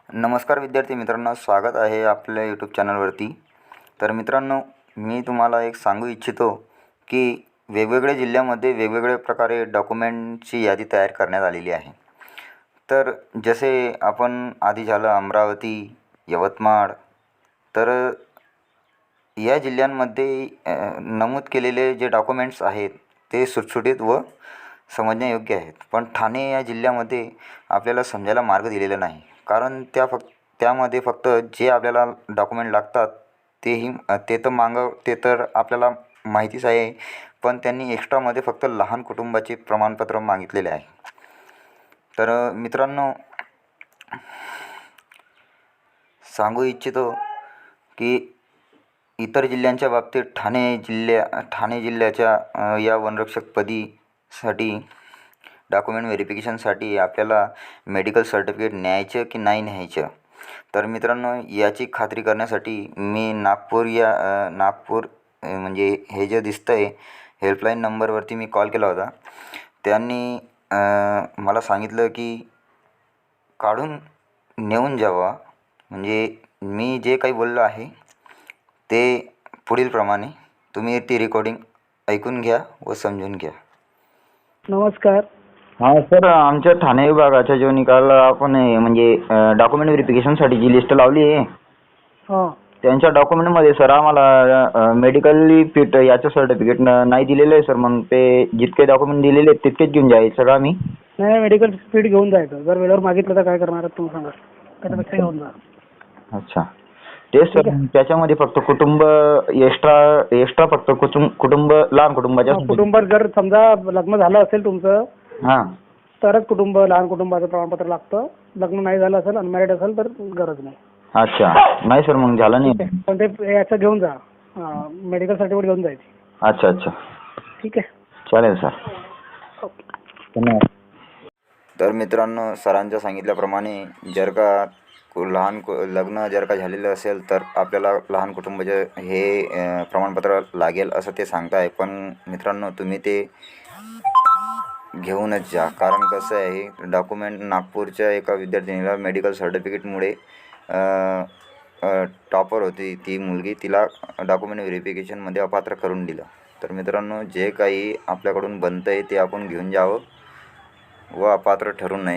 नमस्कार विद्यार्थी मित्रांनो, स्वागत आहे आपल्या यूट्यूब चॅनलवरती. तर मित्रांनो, मी तुम्हाला एक सांगू इच्छितो की वेगवेगळ्या जिल्ह्यामध्ये वेगवेगळ्या प्रकारे डॉक्युमेंटची यादी तयार करण्यात आलेली आहे. तर जसे आपण आधी झालं अमरावती, यवतमाळ. तर या जिल्ह्यांमध्ये नमूद केलेले जे डॉक्युमेंट्स आहेत ते सुटसुटीत व समजण्यायोग्य आहेत. पण ठाणे या जिल्ह्यामध्ये आपल्याला समजायला मार्ग दिलेला नाही. कारण त्यामध्ये फक्त जे आपल्याला डॉक्युमेंट लागतात ते तर आपल्याला माहितीच आहे. पण त्यांनी एक्स्ट्रामध्ये फक्त लहान कुटुंबाचे प्रमाणपत्र मागितलेले आहे. तर मित्रांनो, सांगू इच्छितो की इतर जिल्ह्यांच्या बाबतीत ठाणे जिल्ह्याच्या या वनरक्षकपदीसाठी डॉक्युमेंट व्हेरिफिकेशनसाठी आपल्याला मेडिकल सर्टिफिकेट न्यायचं की नाही न्यायचं. तर मित्रांनो, याची खात्री करण्यासाठी मी नागपूर म्हणजे हे जे दिसतं आहे हेल्पलाईन नंबरवरती मी कॉल केला होता. त्यांनी मला सांगितलं की काढून नेऊन जावा. म्हणजे मी जे काही बोललो आहे ते पुढील प्रमाणे तुम्ही ती रेकॉर्डिंग ऐकून घ्या व समजून घ्या. नमस्कार. हां सर, आमच्या ठाणे विभागाच्या जो निकाल आपण म्हणजे डॉक्युमेंट व्हेरिफिकेशनसाठी जी लिस्ट लावली आहे हां त्यांच्या डॉक्युमेंटमध्ये सर आम्हाला मेडिकली फिट याचं सर्टिफिकेट नाही दिलेलं आहे सर. मग ते जितके डॉक्युमेंट दिलेले आहेत तितकेच घेऊन जायचं का आम्ही? नाही, मेडिकल फिट घेऊन जायचं. जर वेळेवर मागितलं तर काय करणार तुम्ही सांगा. त्याच्यापेक्षा घेऊन जा. अच्छा, तेच सर. त्याच्यामध्ये फक्त कुटुंब एक्स्ट्रा फक्त कुटुंब लहान कुटुंबाच्या कुटुंबात जर समजा लग्न झालं असेल तुमचं हां तरच लहान कुटुंबाचं प्रमाणपत्र लागतं. लग्न नाही झालं असेल, अनमॅरिड असेल तर गरज नाही. अच्छा, नाही सर मग झालं नाही. पण ते याचं घेऊन जा, मेडिकल सर्टिफिकेट घेऊन जायची. अच्छा अच्छा, ठीक आहे, चालेल सर. ओके. धन्यवाद. तर मित्रांनो, सरांच्या सांगितल्याप्रमाणे जर का लग्न जर का झालेलं असेल तर आपल्याला लहान कुटुंबाचे हे प्रमाणपत्र लागेल असं ते सांगताय. पण मित्रांनो, तुम्ही ते घेऊनच जा. कारण कसं आहे, डॉक्युमेंट नागपूरच्या एका विद्यार्थिनीला मेडिकल सर्टिफिकेटमुळे टॉपर होती ती मुलगी, तिला डॉक्युमेंट व्हेरिफिकेशनमध्ये अपात्र करून दिलं. तर मित्रांनो, जे काही आपल्याकडून बनतं आहे ते आपण घेऊन जावं व अपात्र ठरू नये.